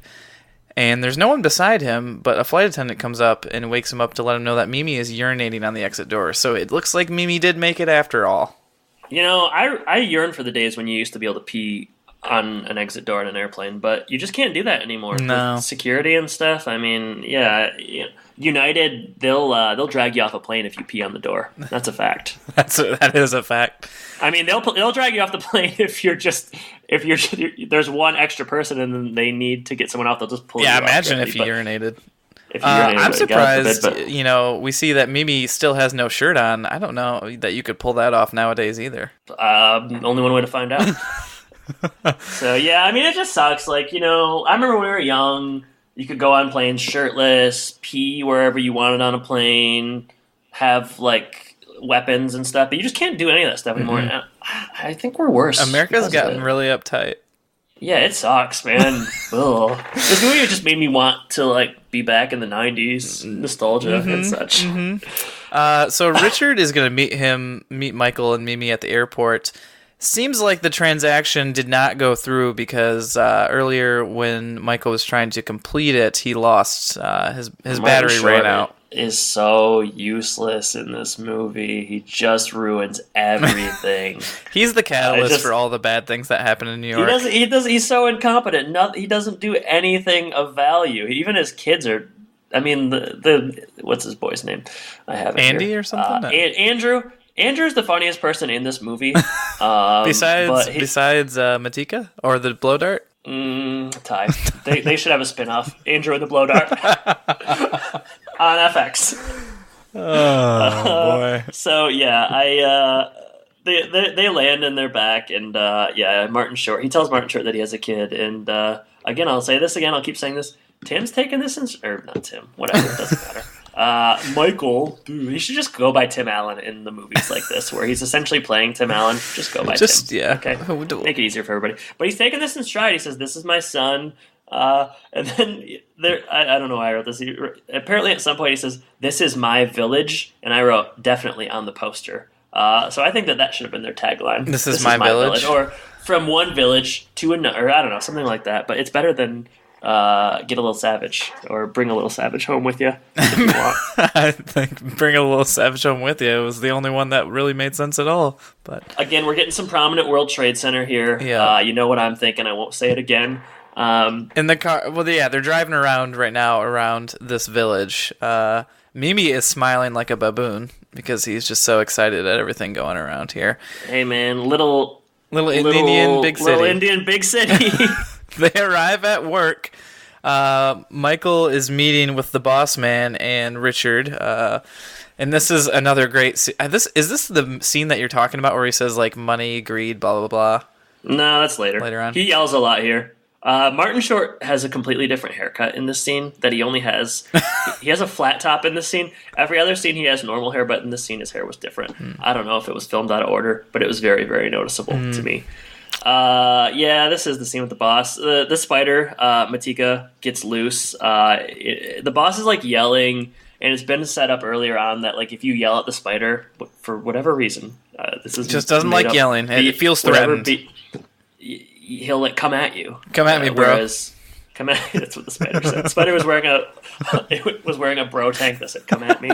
And there's no one beside him, but a flight attendant comes up and wakes him up to let him know that Mimi is urinating on the exit door. So it looks like Mimi did make it after all. You know, I yearn for the days when you used to be able to pee on an exit door in an airplane, but you just can't do that anymore. No. With security and stuff. I mean, yeah, United, they'll drag you off a plane if you pee on the door. That's a fact. That is a fact. I mean, they'll drag you off the plane if there's one extra person and then they need to get someone out. They'll just pull you off. Yeah, imagine if you urinated. I'm surprised, we see that Mimi still has no shirt on. I don't know that you could pull that off nowadays either. Only one way to find out. So, yeah, I mean, it just sucks. Like, I remember when we were young, you could go on planes shirtless, pee wherever you wanted on a plane, have, like, weapons and stuff, but you just can't do any of that stuff anymore. Mm-hmm. I think we're worse. America's gotten really uptight. Yeah, it sucks, man. Ugh. This movie just made me want to like be back in the 90s, nostalgia and such. Mm-hmm. So Richard is going to meet Michael and Mimi at the airport. Seems like the transaction did not go through because earlier when Michael was trying to complete it, he lost his battery ran out. Is so useless in this movie. He just ruins everything. He's the catalyst for all the bad things that happen in New York. He's so incompetent. He doesn't do anything of value. Even his kids are. I mean, the what's his boy's name? I have it Andy here. Or something. Andrew. Andrew's the funniest person in this movie. Besides Matika or the blow dart. Ty. They should have a spin-off. Andrew and the blow dart. On FX. Oh boy. So yeah, they land and they're back, and Martin Short. He tells Martin Short that he has a kid, and again, I'll say this again. I'll keep saying this. Tim's taking this, or not Tim. Whatever, it doesn't matter. Michael, he should just go by Tim Allen in the movies like this, where he's essentially playing Tim Allen. Just go by Tim. Yeah. Okay. Make it easier for everybody. But he's taking this in stride. He says, "This is my son." And then I don't know why I wrote this. Apparently, at some point, he says, "This is my village," and I wrote definitely on the poster. So I think that should have been their tagline. This is my village, or from one village to another. Or I don't know, something like that. But it's better than get a little savage or bring a little savage home with you if you want. I think bring a little savage home with you was the only one that really made sense at all. But again, we're getting some prominent World Trade Center here. Yeah. You know what I'm thinking. I won't say it again. In the car, they're driving around right now around this village. Mimi is smiling like a baboon because he's just so excited at everything going around here. Hey man, little Indian big city. Little Indian big city. They arrive at work. Michael is meeting with the boss man and Richard, And this is another great scene. Is this the scene that you're talking about where he says, like, money, greed, blah, blah, blah? No, that's later. Later on? He yells a lot here. Martin Short has a completely different haircut in this scene that he only has. He has a flat top in this scene. Every other scene he has normal hair, but in this scene his hair was different. I don't know if it was filmed out of order, but it was very, very noticeable to me. This is the scene with the boss. The spider, Matika, gets loose. The boss is like yelling, and it's been set up earlier on that like if you yell at the spider for whatever reason, this is just doesn't like yelling. It feels threatened. He'll like come at you. Come at me, bro. Come at me. That's what the spider said. The spider was wearing a bro tank that said "Come at me,"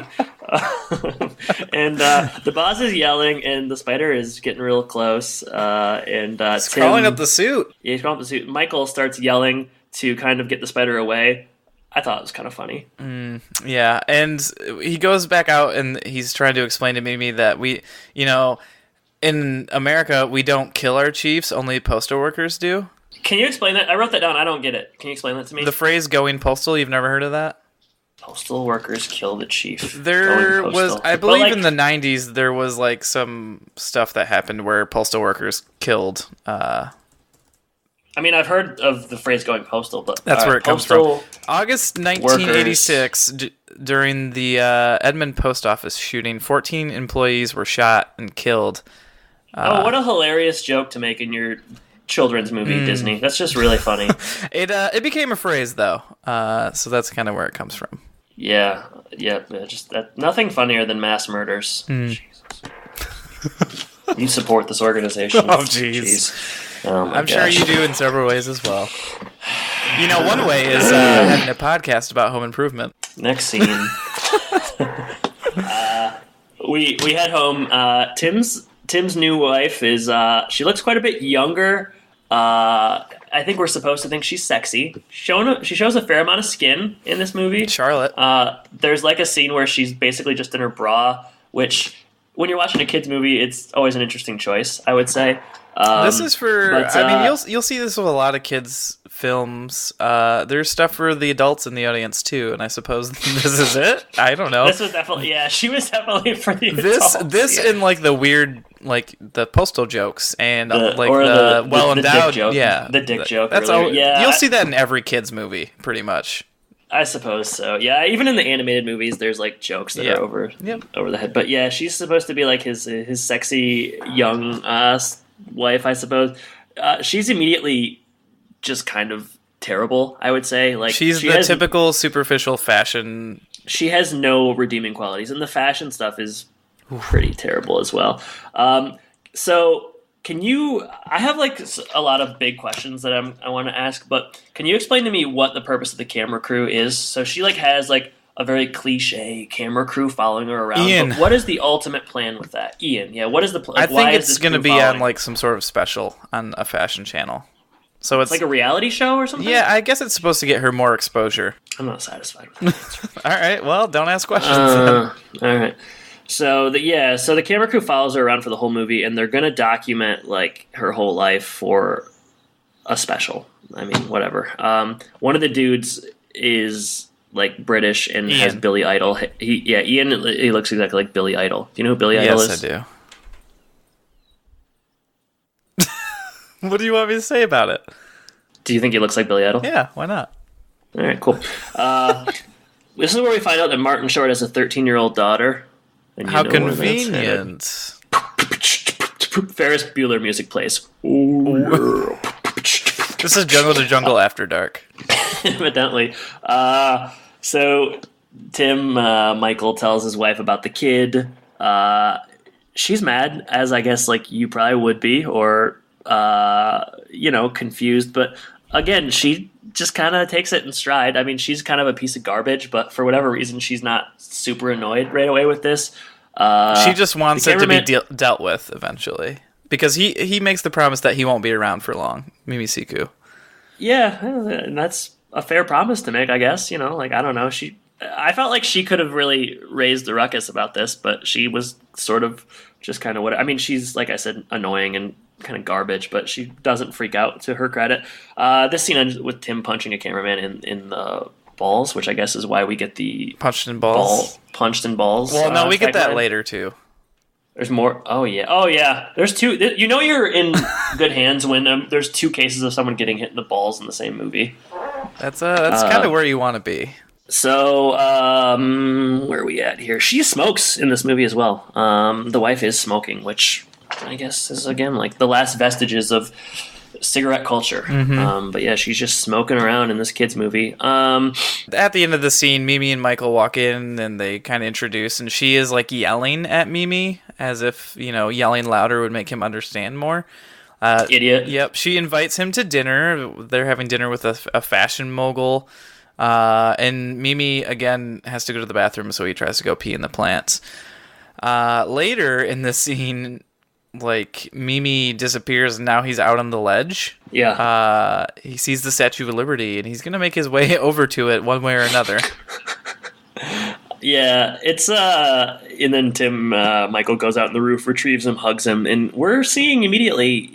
and the boss is yelling, and the spider is getting real close. He's crawling up the suit. Yeah, he's crawling up the suit. Michael starts yelling to kind of get the spider away. I thought it was kind of funny. Yeah, and he goes back out and he's trying to explain to Mimi that in America, we don't kill our chiefs, only postal workers do. Can you explain that? I wrote that down. I don't get it. Can you explain that to me? The phrase going postal, you've never heard of that? Postal workers kill the chief. There was, I believe in the 90s, there was like some stuff that happened where postal workers killed. I mean, I've heard of the phrase going postal, but... That's where it comes from. August 1986, during the Edmond post office shooting, 14 employees were shot and killed. What a hilarious joke to make in your children's movie, Disney. That's just really funny. It became a phrase, though, so that's kind of where it comes from. Yeah, just that. Nothing funnier than mass murders. Jesus. You support this organization. Oh, jeez. I'm sure you do in several ways as well. One way is having a podcast about home improvement. Next scene. We head home. Tim's new wife is she looks quite a bit younger. I think we're supposed to think she's sexy. She shows a fair amount of skin in this movie. Charlotte. There's like a scene where she's basically just in her bra, which when you're watching a kids movie, it's always an interesting choice, I would say. This is for. You'll see this with a lot of kids' films. There's stuff for the adults in the audience too, and I suppose this is it. I don't know. This was definitely she was definitely for the adults. This and like the weird, like the postal jokes and the well endowed. Dick joke. Yeah, the dick joke. That's earlier. all. Yeah, you'll see that in every kids' movie, pretty much. I suppose so. Yeah, even in the animated movies, there's like jokes that are over the head. But yeah, she's supposed to be like his sexy young wife, I suppose. She's immediately just kind of terrible, I would say. Like she's the typical superficial fashion. She has no redeeming qualities, and the fashion stuff is pretty terrible as well. So can you? I have like a lot of big questions that I want to ask, but can you explain to me what the purpose of the camera crew is? So she like has like a very cliche camera crew following her around. Ian. But what is the ultimate plan with that? Ian, yeah. What is the plan? I think it's going to be on like some sort of special on a fashion channel. So it's like a reality show or something? Yeah, I guess it's supposed to get her more exposure. I'm not satisfied with that answer. All right, well, don't ask questions. All right. So the camera crew follows her around for the whole movie, and they're going to document like her whole life for a special. I mean, whatever. One of the dudes is like British and has Billy Idol. Ian. He looks exactly like Billy Idol. Do you know who Billy Idol is? Yes, I do. What do you want me to say about it? Do you think he looks like Billy Idol? Yeah, why not? All right, cool. This is where we find out that Martin Short has a 13-year-old daughter. And how convenient. Ferris Bueller music plays. This is Jungle to Jungle After Dark. Evidently. So Tim, Michael tells his wife about the kid. She's mad, as I guess like you probably would be, or confused. But again, she just kind of takes it in stride. I mean, she's kind of a piece of garbage, but for whatever reason, she's not super annoyed right away with this. She just wants it to be dealt with eventually, because he makes the promise that he won't be around for long. Mimi Siku. Yeah, and that's a fair promise to make, I guess. I don't know. I felt like she could have really raised the ruckus about this, but she was sort of just kind of what. I mean, she's like I said, annoying and kind of garbage, but she doesn't freak out, to her credit. This scene ends with Tim punching a cameraman in the balls, which I guess is why we get the Punched in balls. Punched in balls. Well, no, we get that tagline. later too. There's more. Oh yeah. There's two. You know you're in good hands when there's two cases of someone getting hit in the balls in the same movie. That's kind of where you want to be. So where are we at here? She smokes in this movie as well. The wife is smoking, which I guess is again like the last vestiges of cigarette culture. But yeah, she's just smoking around in this kid's movie. At the end of the scene, Mimi and Michael walk in and they kind of introduce, and she is like yelling at Mimi as if, yelling louder would make him understand more. Idiot. Yep. She invites him to dinner. They're having dinner with a fashion mogul. And Mimi again has to go to the bathroom, so he tries to go pee in the plants. Later in the scene, like, Mimi disappears and now he's out on the ledge. Yeah. He sees the Statue of Liberty and he's gonna make his way over to it one way or another. Yeah, it's and then Michael goes out on the roof, retrieves him, hugs him, and we're seeing immediately,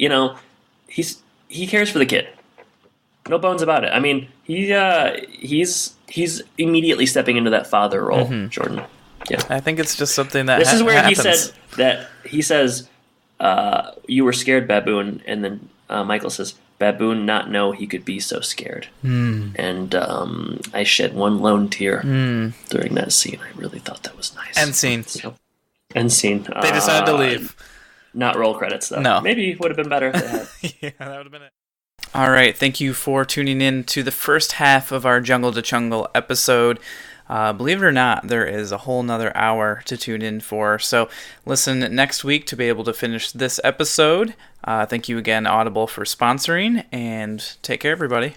he cares for the kid. No bones about it. I mean, he's immediately stepping into that father role, Jordan. Yeah, I think it's just something that this is where happens. he says, "You were scared, baboon," and then Michael says, "Baboon not know he could be so scared." And I shed one lone tear during that scene. I really thought that was nice. End scene. End scene. They decided to leave. Not roll credits though. No. Maybe would have been better if they had. Yeah, that would have been it. All right, thank you for tuning in to the first half of our Jungle to Chungle episode. Believe it or not, there is a whole nother hour to tune in for. So listen next week to be able to finish this episode. Thank you again, Audible, for sponsoring, and take care, everybody.